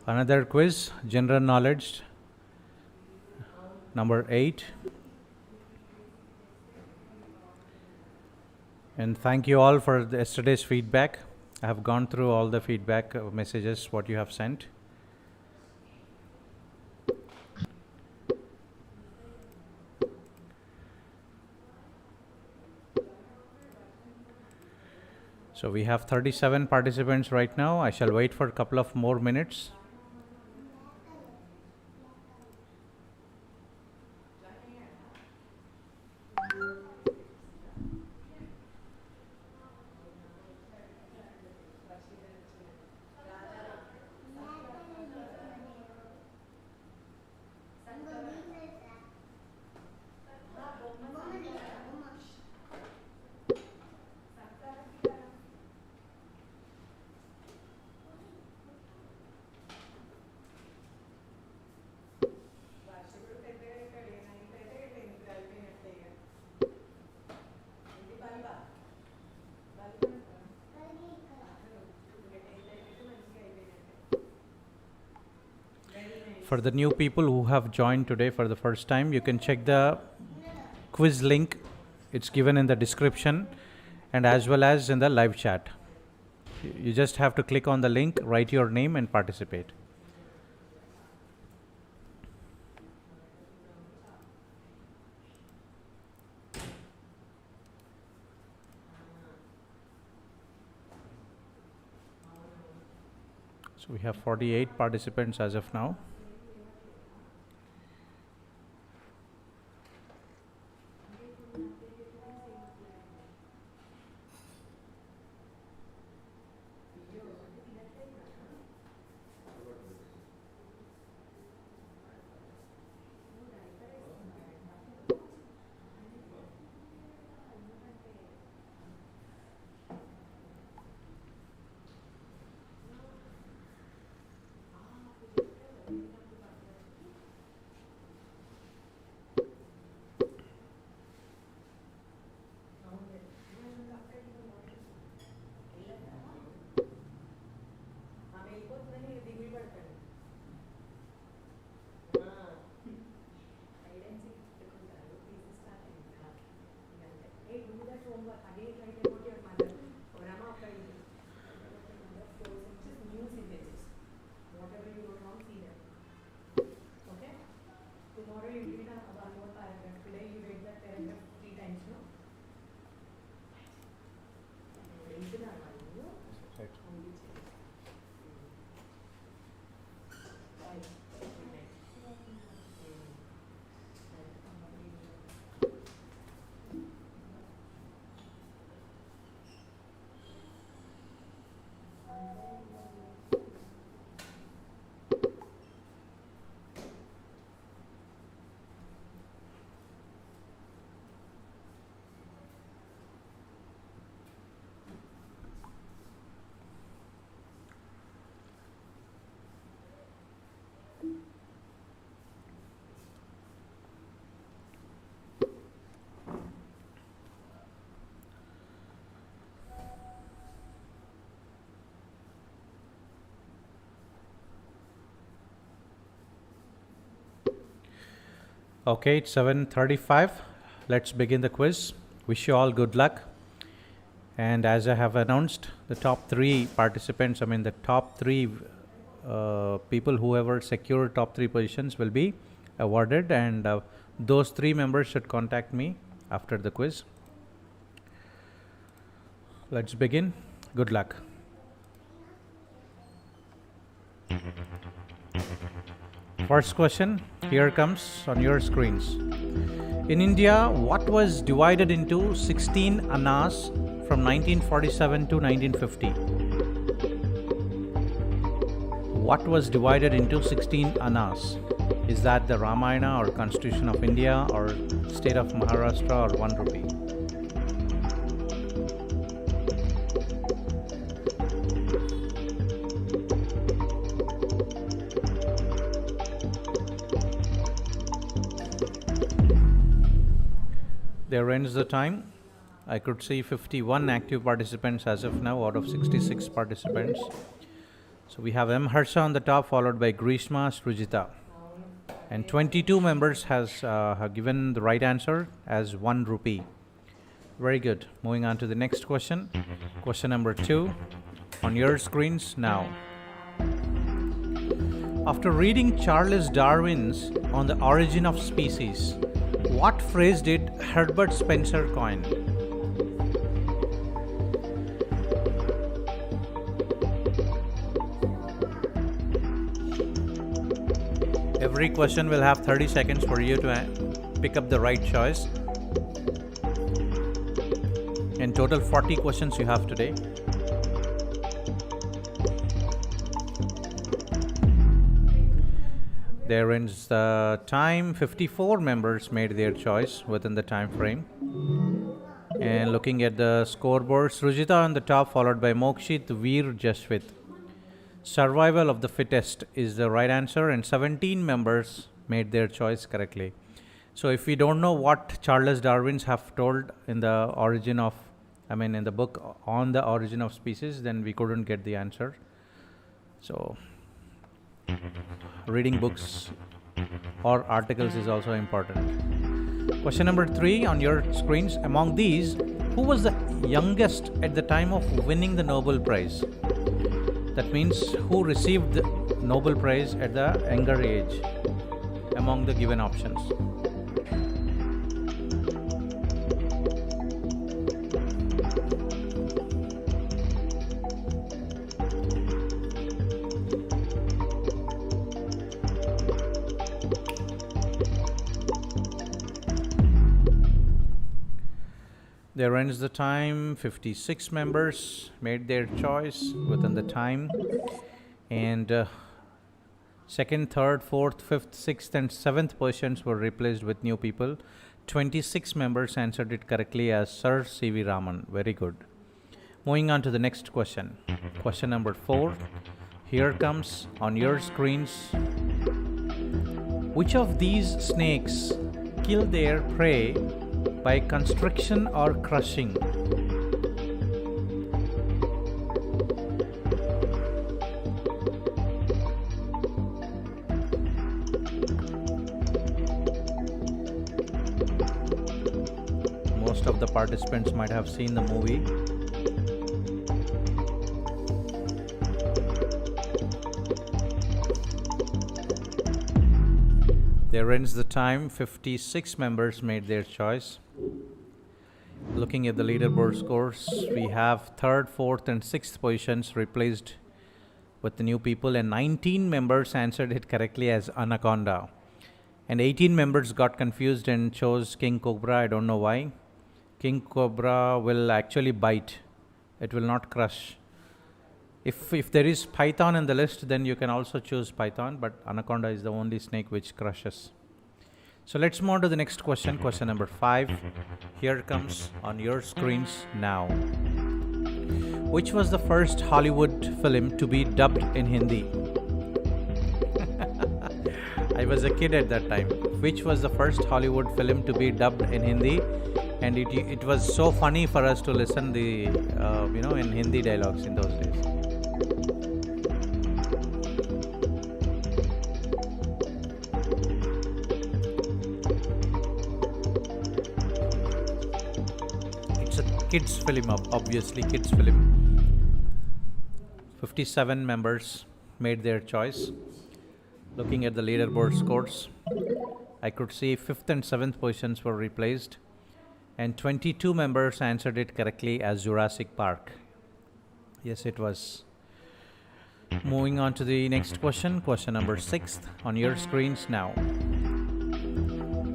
Another quiz, general knowledge, number 8. And thank you all for yesterday's feedback. I have gone through all the feedback messages what you have sent. So we have 37 participants right now. I shall wait for a couple of more minutes. For the new people who have joined today for the first time, you can check the quiz link. It's given in the description and as well as in the live chat. You just have to click on the link, write your name and participate. So we have 48 participants as of now. Okay, it's 7:35. Let's begin the quiz. Wish you all good luck. And as I have announced, the top 3 participants, the top 3 people, whoever secured top 3 positions will be awarded, and those 3 members should contact me after the quiz. Let's begin. Good luck. First question, here comes on your screens. In India, what was divided into 16 annas from 1947 to 1950? What was divided into 16 annas? Is that the Ramayana or Constitution of India or State of Maharashtra or 1 rupee? There ends the time. I could see 51 active participants as of now out of 66 participants. So So we have M. Harsha on the top, followed by Grishma Srujita. And 22 members have given the right answer as 1 rupee. Very good. Moving on to the next question. Question number 2 on your screens now. After reading Charles Darwin's On the Origin of Species, what phrase did Herbert Spencer coin? Every question will have 30 seconds for you to pick up the right choice. In total 40 questions you have today. There ends the time. 54 members made their choice within the time frame. And looking at the scoreboard, Srujita on the top, followed by Mokshit, Veer, Jashwit. Survival of the fittest is the right answer, and 17 members made their choice correctly. So if we don't know what Charles Darwin's have told in the in the book On the Origin of Species, then we couldn't get the answer. So reading books or articles is also important. Question number 3 on your screens. Among these, who was the youngest at the time of winning the Nobel Prize? That means who received the Nobel Prize at the younger age among the given options. There ends the time. 56 members made their choice within the time. And second, third, fourth, fifth, sixth, and seventh positions were replaced with new people. 26 members answered it correctly as Sir C.V. Raman. Very good. Moving on to the next question. Question number 4. Here comes on your screens. Which of these snakes kill their prey by constriction or crushing? Most of the participants might have seen the movie. There ends the time. 56 members made their choice. Looking at the leaderboard scores, we have third, fourth, and sixth positions replaced with the new people, and 19 members answered it correctly as anaconda. And 18 members got confused and chose king cobra. I don't know why. King cobra will actually bite. It will not crush. If there is python in the list, then you can also choose python, but anaconda is the only snake which crushes. So let's move on to the next question, question number 5. Here comes on your screens now. Which was the first Hollywood film to be dubbed in Hindi? I was a kid at that time. Which was the first Hollywood film to be dubbed in Hindi? And it was so funny for us to listen the in Hindi dialogues in those days. Kids film, obviously kids film. 57 members made their choice. Looking at the leaderboard scores, I could see 5th and 7th positions were replaced, and 22 members answered it correctly as Jurassic Park. Yes, it was. Moving on to the next question, question number 6 on your screens now.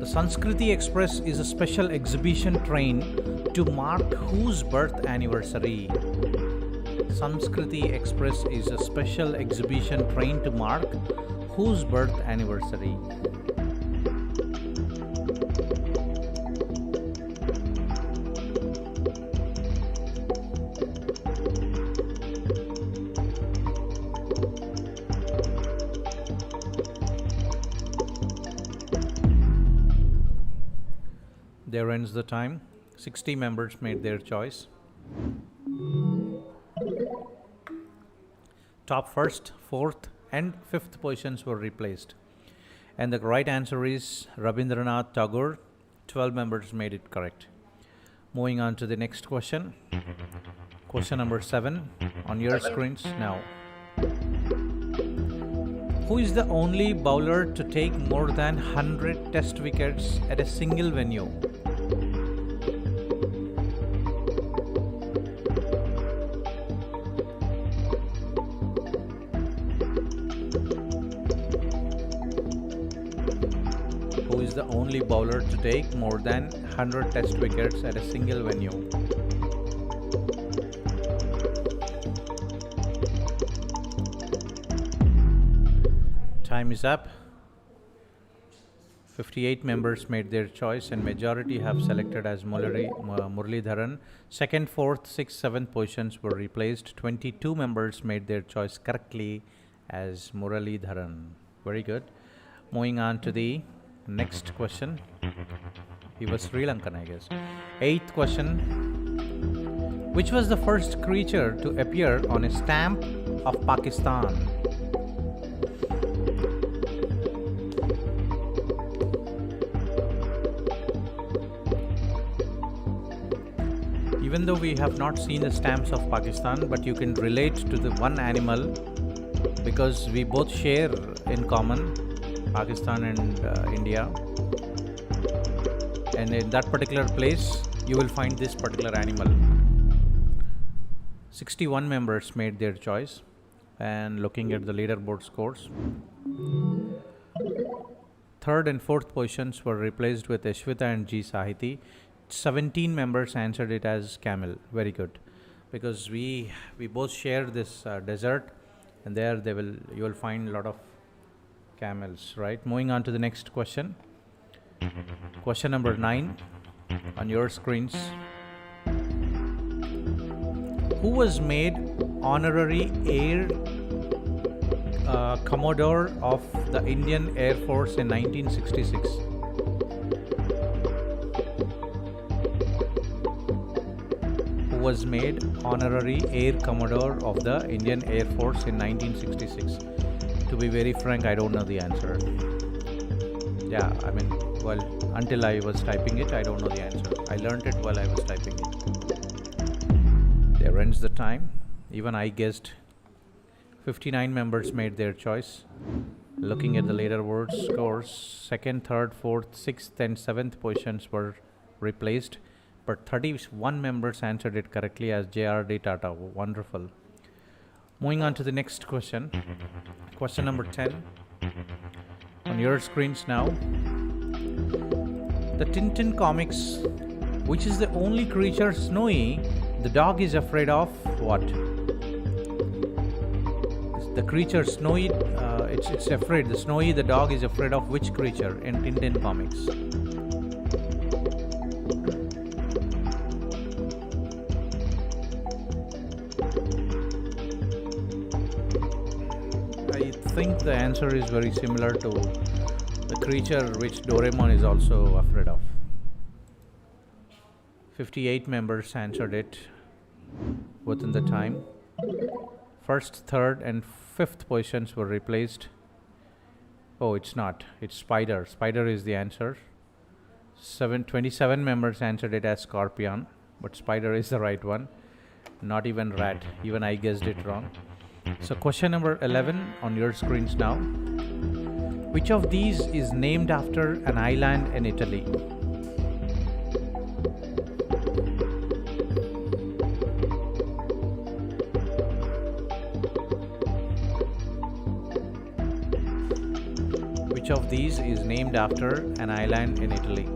The Sanskriti Express is a special exhibition train to mark whose birth anniversary? Sanskriti Express is a special exhibition train to mark whose birth anniversary? There ends the time. 60 members made their choice. Top first, fourth, and fifth positions were replaced. And the right answer is Rabindranath Tagore. 12 members made it correct. Moving on to the next question. Question number 7 on your screens now. Who is the only bowler to take more than 100 test wickets at a single venue? Who is the only bowler to take more than 100 test wickets at a single venue? Time is up. 58 members made their choice and majority have selected as Muralidharan. Second, fourth, sixth, seventh positions were replaced. 22 members made their choice correctly as Muralidharan. Very good. Moving on to the next question. He was Sri Lankan, I guess. 8th question. Which was the first creature to appear on a stamp of Pakistan? Even though we have not seen the stamps of Pakistan, but you can relate to the one animal because we both share in common Pakistan and India. And in that particular place, you will find this particular animal. 61 members made their choice. And looking at the leaderboard scores, third and fourth positions were replaced with Ashwita and G. Sahiti. 17 members answered it as camel. Very good, because we both share this desert, and there you will find a lot of camels, right? Moving on to the next question. Question number 9 on your screens. Who was made honorary Air Commodore of the Indian Air Force in 1966? Was made honorary Air Commodore of the Indian Air Force in 1966. To be very frank, I don't know the answer. Yeah, I mean, well, until I was typing it, I don't know the answer. I learned it while I was typing it. There ends the time. Even I guessed. 59 members made their choice. Looking at the leaderboard scores, second, third, fourth, sixth, and seventh positions were replaced. But 31 members answered it correctly as J.R.D. Tata. Wonderful. Moving on to the next question. Question number 10. On your screens now. The Tintin comics, which is the only creature Snowy, the dog is afraid of what? The creature Snowy, it's afraid. The Snowy, the dog is afraid of which creature in Tintin comics? I think the answer is very similar to the creature which Doraemon is also afraid of. 58 members answered it within the time. First, third, and fifth positions were replaced. Oh, it's not. It's Spider. Spider is the answer. 27 members answered it as Scorpion, but Spider is the right one. Not even Rat. Even I guessed it wrong. So question number 11 on your screens now. Which of these is named after an island in Italy? Which of these is named after an island in Italy?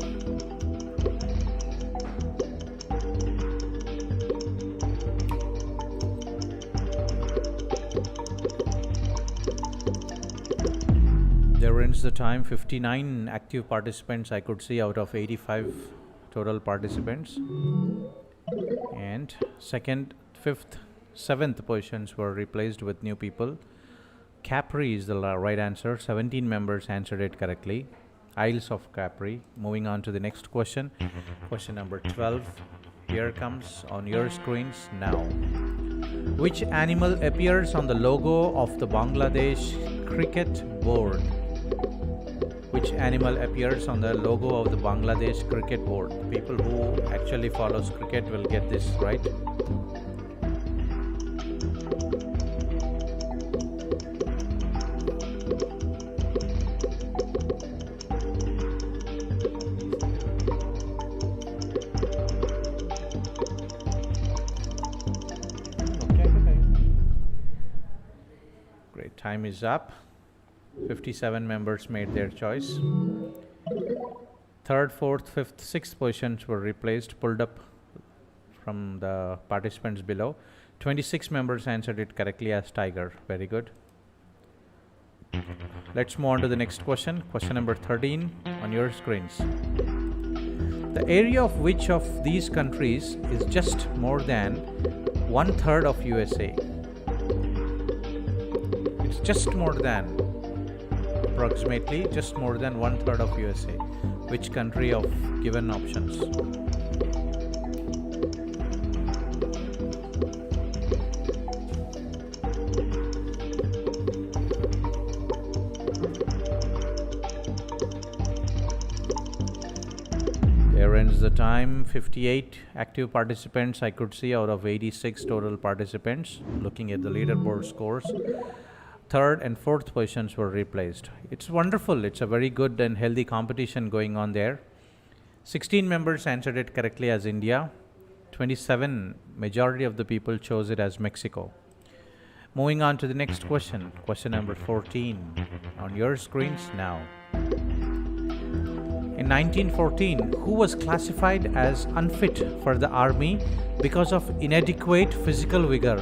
There ends the time. 59 active participants I could see out of 85 total participants. And second, fifth, seventh positions were replaced with new people. Capri is the right answer. 17 members answered it correctly. Isles of Capri. Moving on to the next question. Question number 12. Here comes on your screens now. Which animal appears on the logo of the Bangladesh cricket board? Which animal appears on the logo of the Bangladesh cricket board? People who actually follows cricket will get this right. Great, time is up. 57 members made their choice. Third, fourth, fifth, sixth positions were replaced, pulled up from the participants below. 26 members answered it correctly as tiger. Very good. Let's move on to the next question. Question number 13 on your screens. The area of which of these countries is just more than 1/3 of USA? It's just more than, approximately just more than 1/3 of USA. Which country of given options? There ends the time. 58 active participants I could see out of 86 total participants. Looking at the leaderboard scores, third and fourth positions were replaced. It's wonderful. It's a very good and healthy competition going on there. 16 members answered it correctly as India. 27, majority of the people chose it as Mexico. Moving on to the next question. Question number 14 on your screens now. In 1914, who was classified as unfit for the army because of inadequate physical vigor?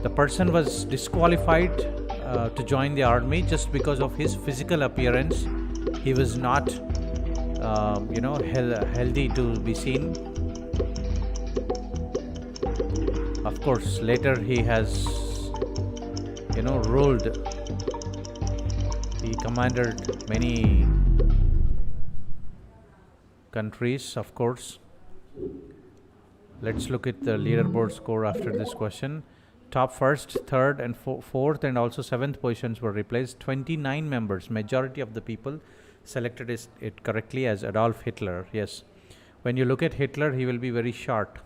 The person was disqualified to join the army just because of his physical appearance. He was not, healthy to be seen. Of course, later he has, ruled. He commanded many countries, of course. Let's look at the leaderboard score after this question. Top first, third and fourth and also seventh positions were replaced. 29 members, majority of the people selected it correctly as Adolf Hitler. Yes, when you look at Hitler, he will be very short.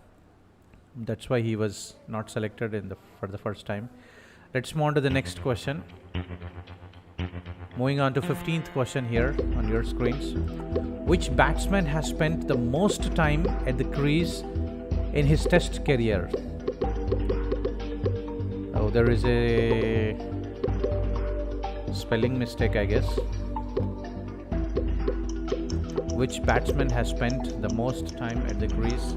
That's why he was not selected for the first time. Let's move on to the next question. Moving on to 15th question here on your screens. Which batsman has spent the most time at the crease in his test career? Oh, there is a spelling mistake, I guess. Which batsman has spent the most time at the crease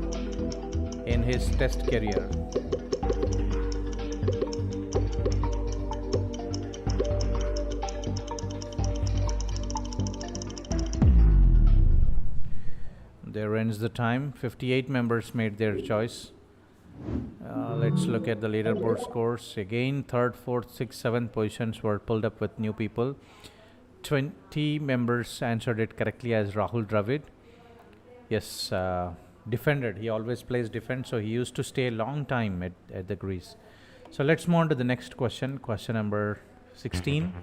in his test career? There ends the time. 58 members made their choice. Let's look at the leaderboard scores. Again, third, fourth, sixth, seventh positions were pulled up with new people. 20 members answered it correctly as Rahul Dravid. Yes, defended. He always plays defense, so he used to stay a long time at the crease. So let's move on to the next question. Question number 16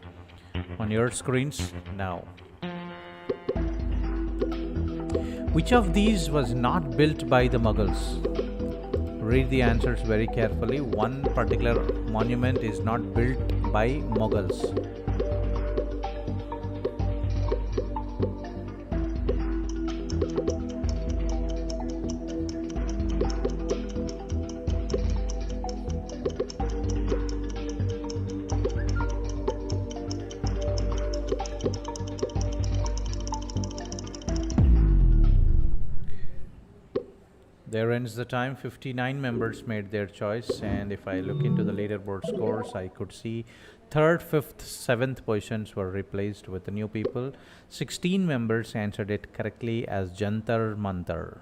on your screens now. Which of these was not built by the Mughals? Read the answers very carefully. One particular monument is not built by Mughals. There ends the time. 59 members made their choice, and if I look into the leaderboard scores, I could see third, fifth, seventh positions were replaced with the new people. 16 members answered it correctly as Jantar Mantar.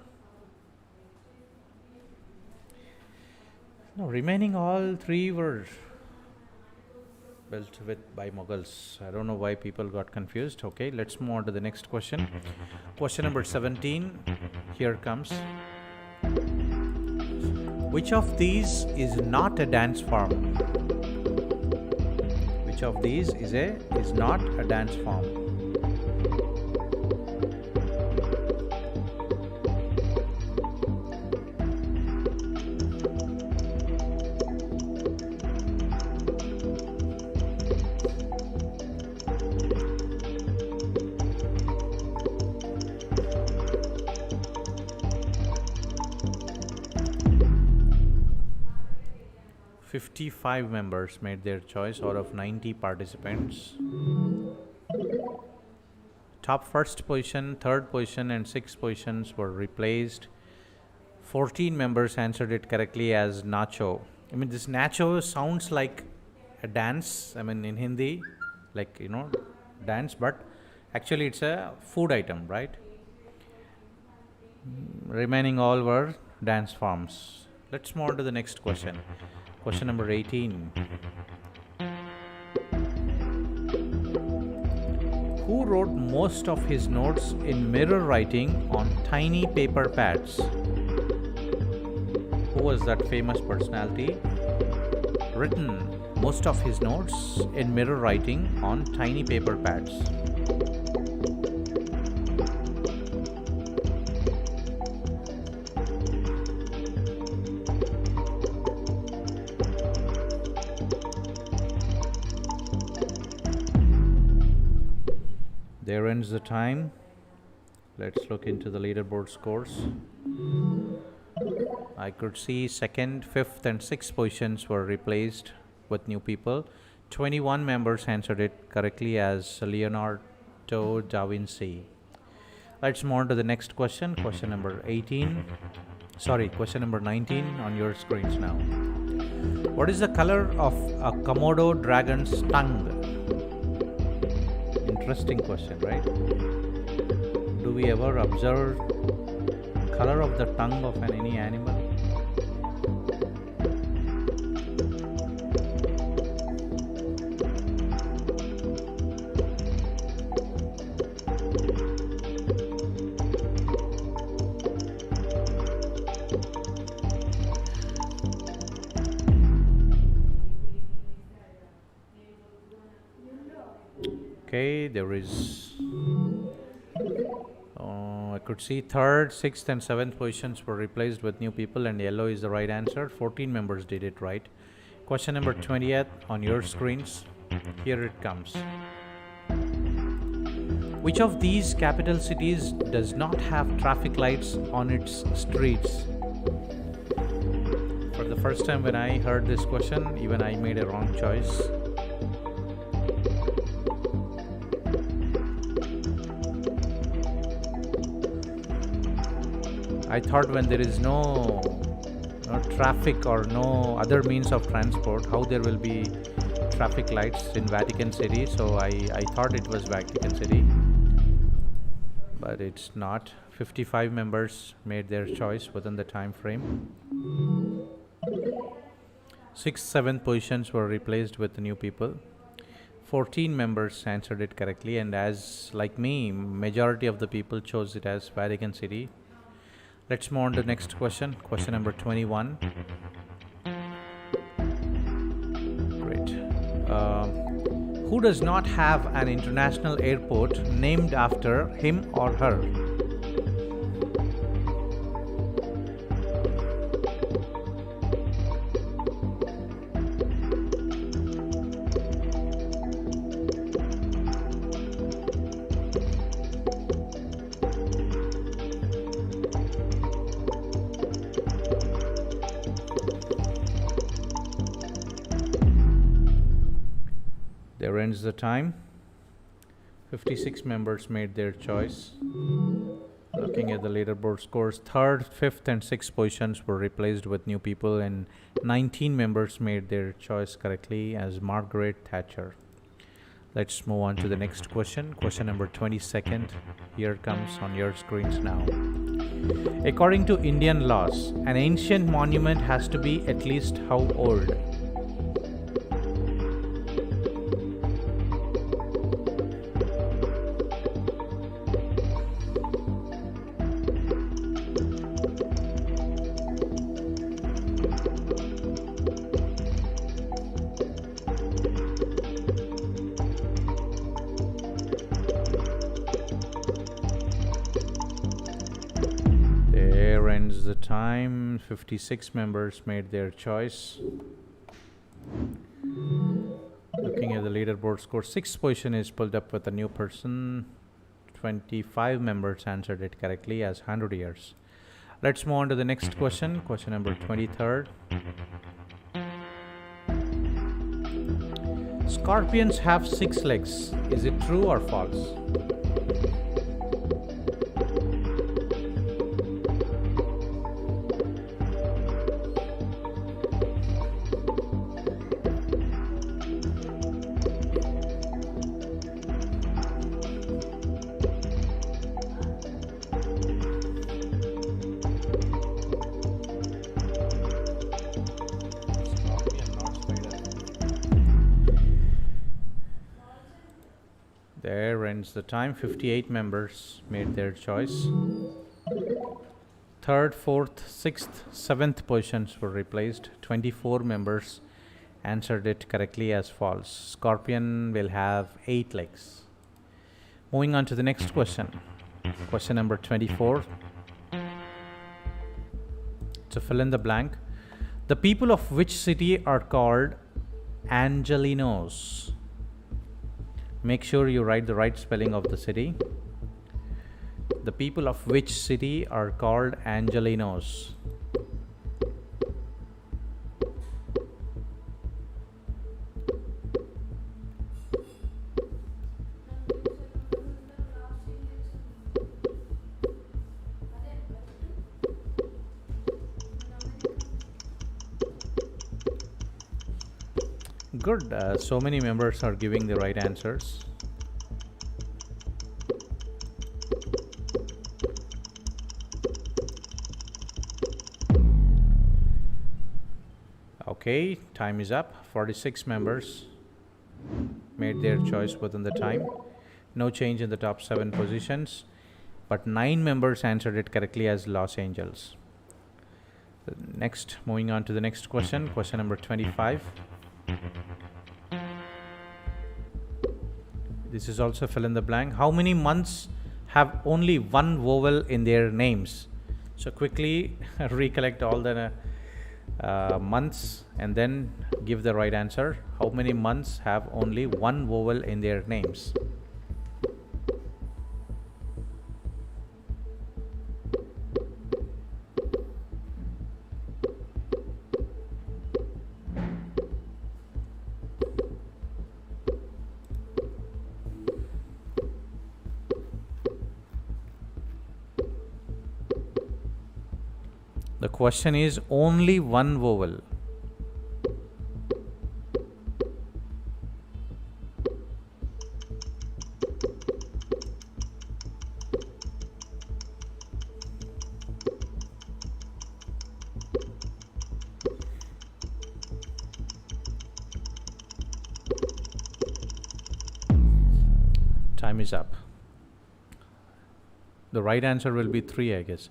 No, remaining all three were built by Mughals. I don't know why people got confused. Okay, let's move on to the next question. Question number 17. Here comes. Which of these is not a dance form? Which of these is not a dance form? Fifty-five members made their choice out of 90 participants. Top first position, third position, and sixth positions were replaced. 14 members answered it correctly as nacho. I mean, this nacho sounds like a dance. I mean, in Hindi, like, dance, but actually it's a food item, right? Remaining all were dance forms. Let's move on to the next question. Question number 18. Who wrote most of his notes in mirror writing on tiny paper pads? Who was that famous personality? Written most of his notes in mirror writing on tiny paper pads. There ends the time. Let's look into the leaderboard scores. I could see second, fifth, and sixth positions were replaced with new people. 21 members answered it correctly as Leonardo da Vinci. Let's move on to the next question. Question number 19 on your screens now. What is the color of a Komodo dragon's tongue? Interesting question, right? Do we ever observe color of the tongue of any animal? Okay, there is, I could see third, sixth, and seventh positions were replaced with new people, and yellow is the right answer. 14 members did it right. Question number 20th on your screens. Here it comes. Which of these capital cities does not have traffic lights on its streets? For the first time when I heard this question, even I made a wrong choice. I thought when there is no traffic or no other means of transport, how there will be traffic lights in Vatican City. So I thought it was Vatican City, but it's not. 55 members made their choice within the time frame. 6th, 7th positions were replaced with new people. 14 members answered it correctly, and as like me, majority of the people chose it as Vatican City. Let's move on to the next question. Question number 21. Great. Who does not have an international airport named after him or her? There ends the time. 56 members made their choice. Looking at the leaderboard scores, 3rd, 5th, and 6th positions were replaced with new people, and 19 members made their choice correctly as Margaret Thatcher. Let's move on to the next question. Question number 22nd. Here comes on your screens now. According to Indian laws, an ancient monument has to be at least how old? ends the time. 56 members made their choice. Looking at the leaderboard score, 6th position is pulled up with a new person. 25 members answered it correctly as 100 years. Let's move on to the next question. Question number 23rd. Scorpions have 6 legs. Is it true or false? There ends the time. 58 members made their choice. 3rd, 4th, 6th, 7th positions were replaced. 24 members answered it correctly as false. Scorpion will have 8 legs. Moving on to the next question. Question number 24. So fill in the blank. The people of which city are called Angelinos? Make sure you write the right spelling of the city. The people of which city are called Angelinos? Good. So many members are giving the right answers. Okay, time is up. 46 members made their choice within the time. No change in the top 7 positions, but 9 members answered it correctly as Los Angeles. Next, moving on to the next question. Question number 25. This is also fill in the blank. How many months have only one vowel in their names? So quickly recollect all the months and then give the right answer. How many months have only one vowel in their names? The question is only one vowel. Time is up. The right answer will be 3, I guess.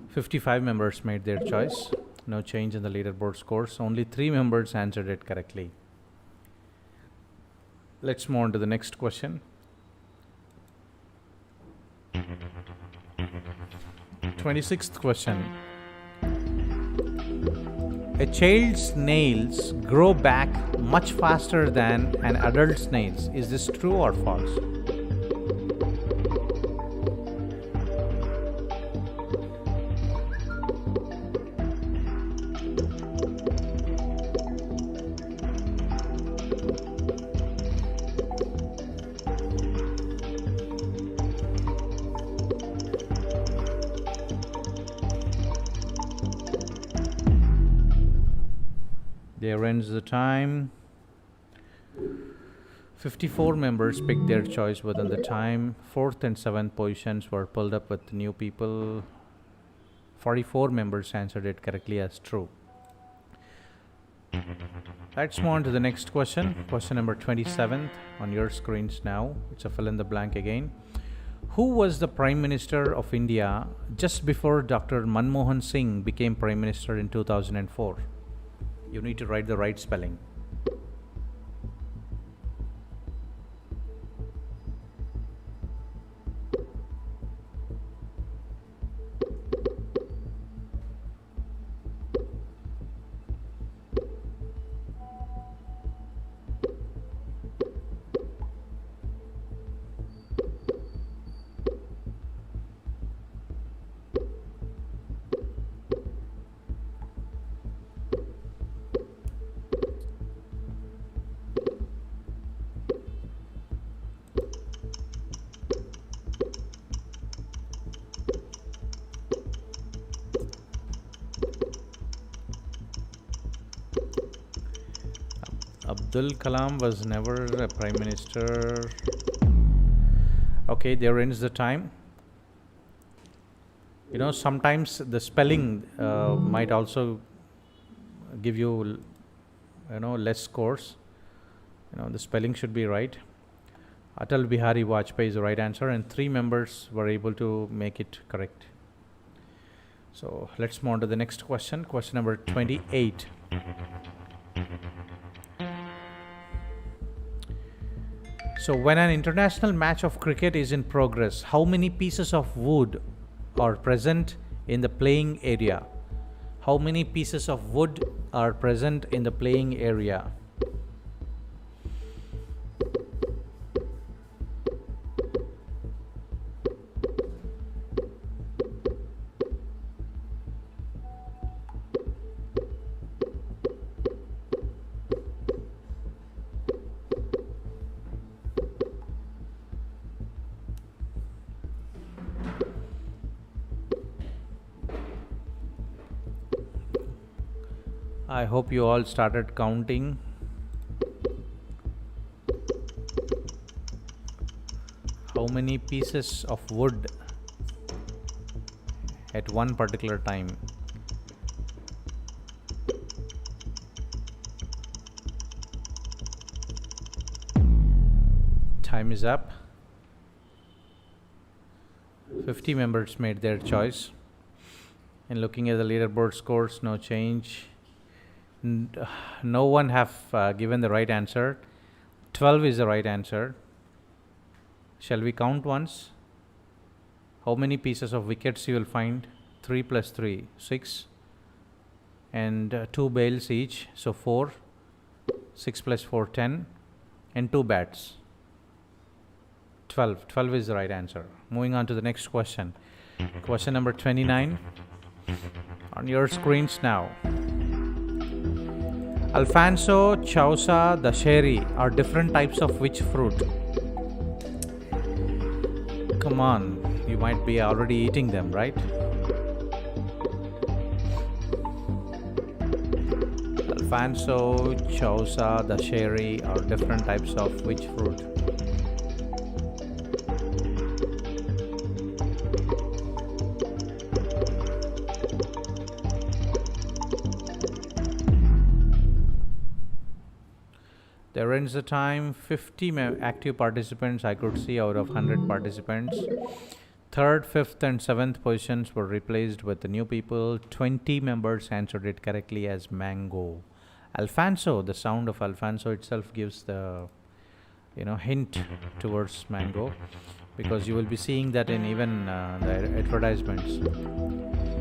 55 members made their choice. No change in the leaderboard scores. Only 3 members answered it correctly. Let's move on to the next question. 26th question. A child's nails grow back much faster than an adult's nails. Is this true or false? There ends the time. 54 members picked their choice within the time. 4th and 7th positions were pulled up with new people. 44 members answered it correctly as true. Let's move on to the next question. Question number 27 on your screens now. It's a fill in the blank again. Who was the Prime Minister of India just before Dr. Manmohan Singh became Prime Minister in 2004? You need to write the right spelling. Abdul Kalam was never a prime minister. Okay, there ends the time. You know, sometimes the spelling might also give you, less scores. The spelling should be right. Atal Bihari Vajpayee is the right answer, and 3 members were able to make it correct. So let's move on to the next question. Question number 28. So when an international match of cricket is in progress, how many pieces of wood are present in the playing area? How many pieces of wood are present in the playing area? I hope you all started counting. How many pieces of wood at one particular time? Time is up. 50 members made their choice. And looking at the leaderboard scores, no change. No one have given the right answer. 12 is the right answer. Shall we count once? How many pieces of wickets you will find? 3 plus 3, 6. And 2 bails each, so 4. 6 plus 4, 10. And 2 bats. 12. 12 is the right answer. Moving on to the next question. Question number 29. On your screens now. Alfonso, Chausa, Dasheri are different types of which fruit? Come on, you might be already eating them, right? Alfonso, Chausa, Dasheri are different types of which fruit? There ends the time. 50 active participants I could see out of 100 participants. 3rd, 5th and 7th positions were replaced with the new people. 20 members answered it correctly as mango. Alfonso, the sound of Alfonso itself gives the hint towards mango, because you will be seeing that in even the advertisements.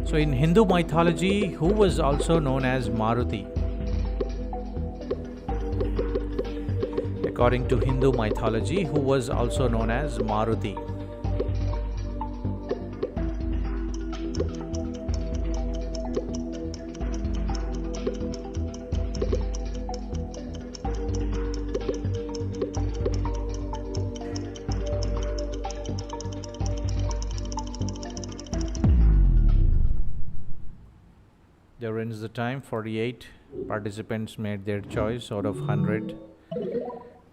So in Hindu mythology, who was also known as Maruti? According to Hindu mythology, who was also known as Maruti? There ends the time. 48 participants made their choice out of 100.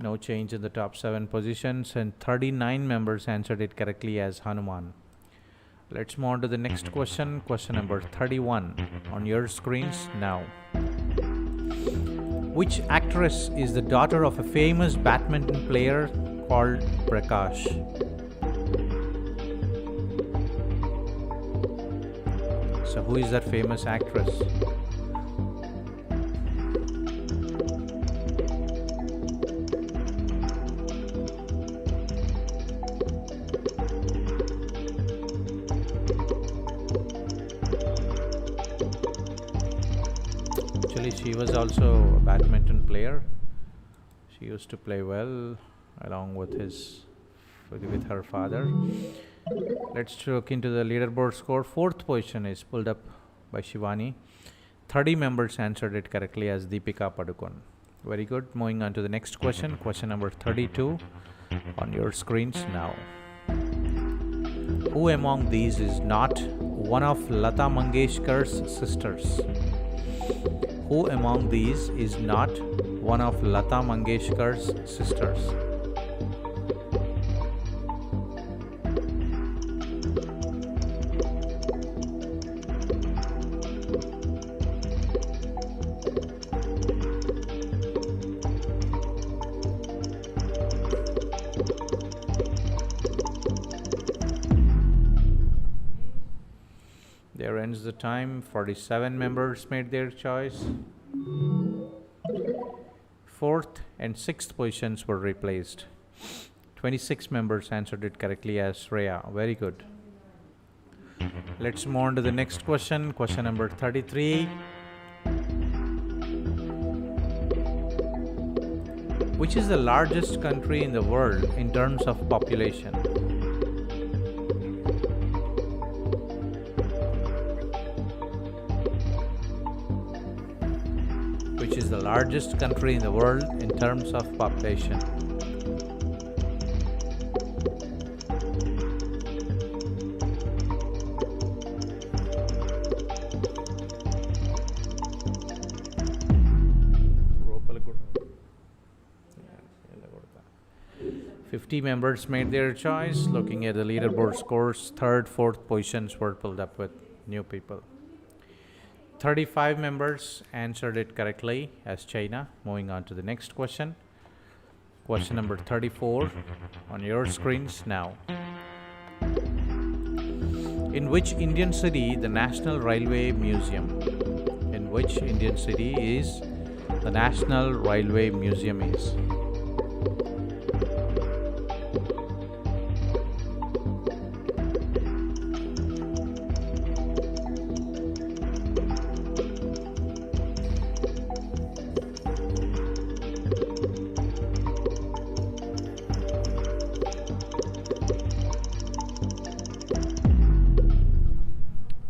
No change in the top 7 positions, and 39 members answered it correctly as Hanuman. Let's move on to the next question. Question number 31 on your screens now. Which actress is the daughter of a famous badminton player called Prakash? So who is that famous actress? She was also a badminton player. She used to play well along with her father. Let's look into the leaderboard score. 4th position is pulled up by Shivani. 30 members answered it correctly as Deepika Padukone. Very good. Moving on to the next question. Question number 32 on your screens now. Who among these is not one of Lata Mangeshkar's sisters? Who among these is not one of Lata Mangeshkar's sisters. There ends the time. 47 members made their choice. Fourth and sixth positions were replaced. 26 members answered it correctly as Shreya. Very good. Let's move on to the next question. Question number 33. Which is the largest country in the world in terms of population? Which is the largest country in the world in terms of population? Fifty members made their choice. Looking at the leaderboard scores, third, fourth positions were pulled up with new people. 35 members answered it correctly as China. Moving on to the next question. Question number 34 on your screens now. In which Indian city the National Railway Museum? In which Indian city is the National Railway Museum is?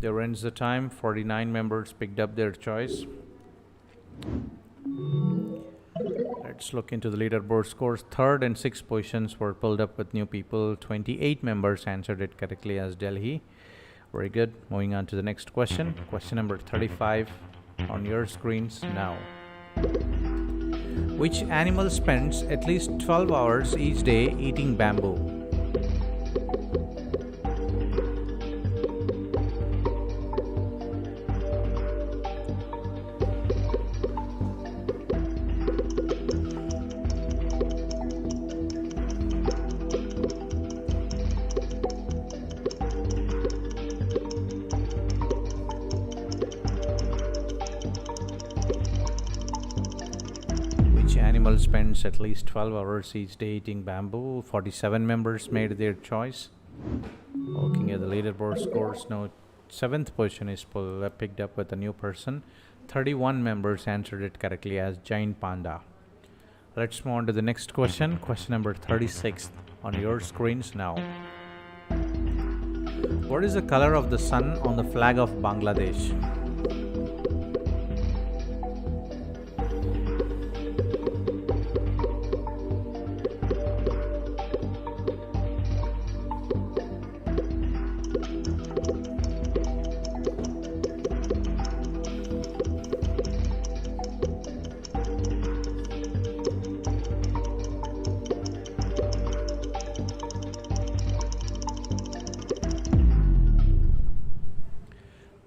There ends the time. 49 members picked up their choice. Let's look into the leaderboard scores. Third and sixth positions were pulled up with new people. 28 members answered it correctly as Delhi. Very good. Moving on to the next question. Question number 35 on your screens now. Which animal spends at least 12 hours each day eating bamboo? Animal spends at least 12 hours each day eating bamboo. 47 members made their choice. Looking at the leaderboard scores now, seventh position is picked up with a new person. 31 members answered it correctly as giant panda. Let's move on to the next question. Question number 36 on your screens now. What is the color of the sun on the flag of Bangladesh?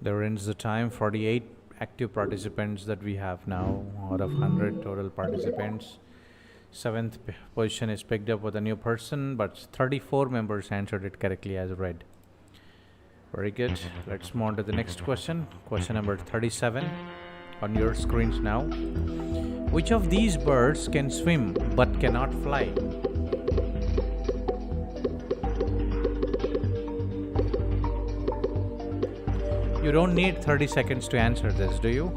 There ends the time. 48 active participants that we have now out of 100 total participants. Seventh position is picked up with a new person, but 34 members answered it correctly as red. Very good. Let's move on to the next question. Question number 37 on your screens now. Which of these birds can swim but cannot fly? You don't need 30 seconds to answer this, do you?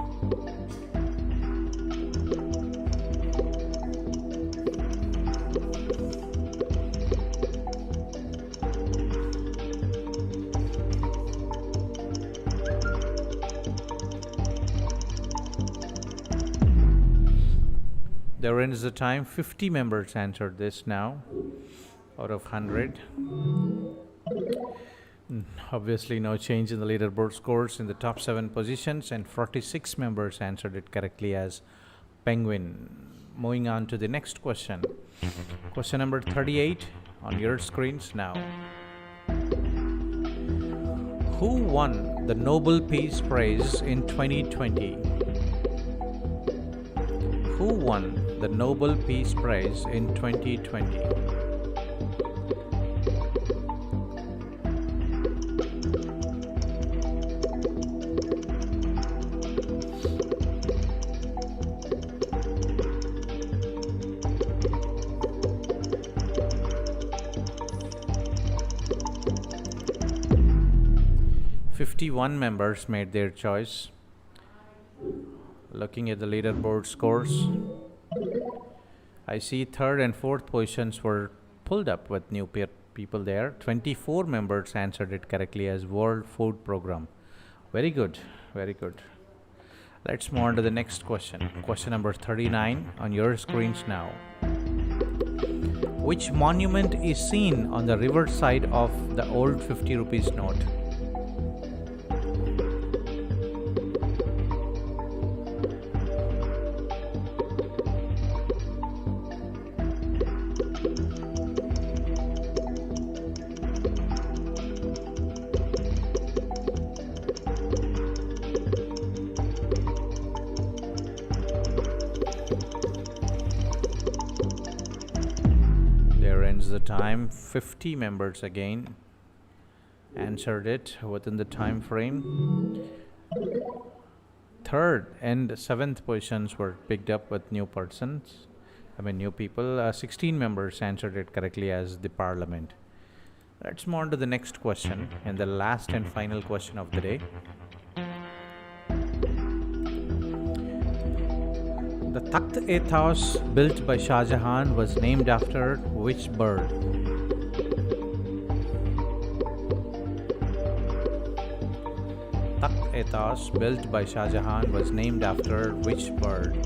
There ends the time. 50 members answered this now out of 100. Obviously no change in the leaderboard scores in the top 7 positions, and 46 members answered it correctly as penguin. moving on to the next question. Question number 38 on your screens now. Who won the Nobel Peace Prize in 2020? Who won the Nobel Peace Prize in 2020? One members made their choice. Looking at the leaderboard scores, I see third and fourth positions were pulled up with new people there. 24 members answered it correctly as World Food Program. Very good, very good. Let's move on to the next question. Question number 39 on your screens now. Which monument is seen on the river side of the old 50 rupees note? The time 50 members again answered it within the time frame. Third and seventh positions were picked up with new people. 16 members answered it correctly as the parliament. Let's move on to the next question and the last and final question of the day. The Takht-e-Taos built by Shah Jahan was named after which bird? Takht-e-Taos built by Shah Jahan was named after which bird?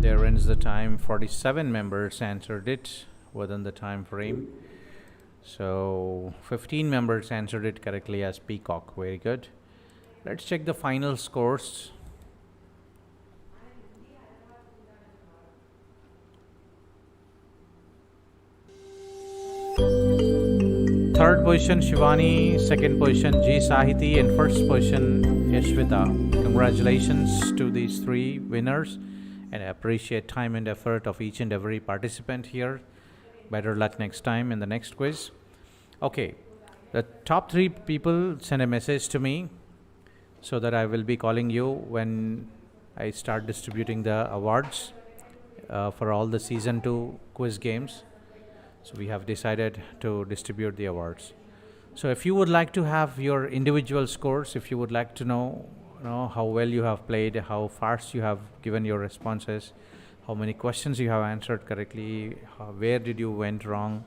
There ends the time. 47 members answered it within the time frame. So 15 members answered it correctly as peacock. Very good. Let's check the final scores. Third position Shivani, second position G Sahiti, and first position Yashvita. Congratulations to these three winners. And I appreciate time and effort of each and every participant here. Better luck next time in the next quiz. Okay, the top three people send a message to me so that I will be calling you when I start distributing the awards for all the season 2 quiz games. So we have decided to distribute the awards. So if you would like to have your individual scores, if you would like to know how well you have played, how fast you have given your responses, how many questions you have answered correctly, where did you went wrong.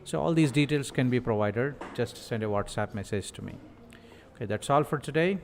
So all these details can be provided. Just send a WhatsApp message to me. Okay, that's all for today.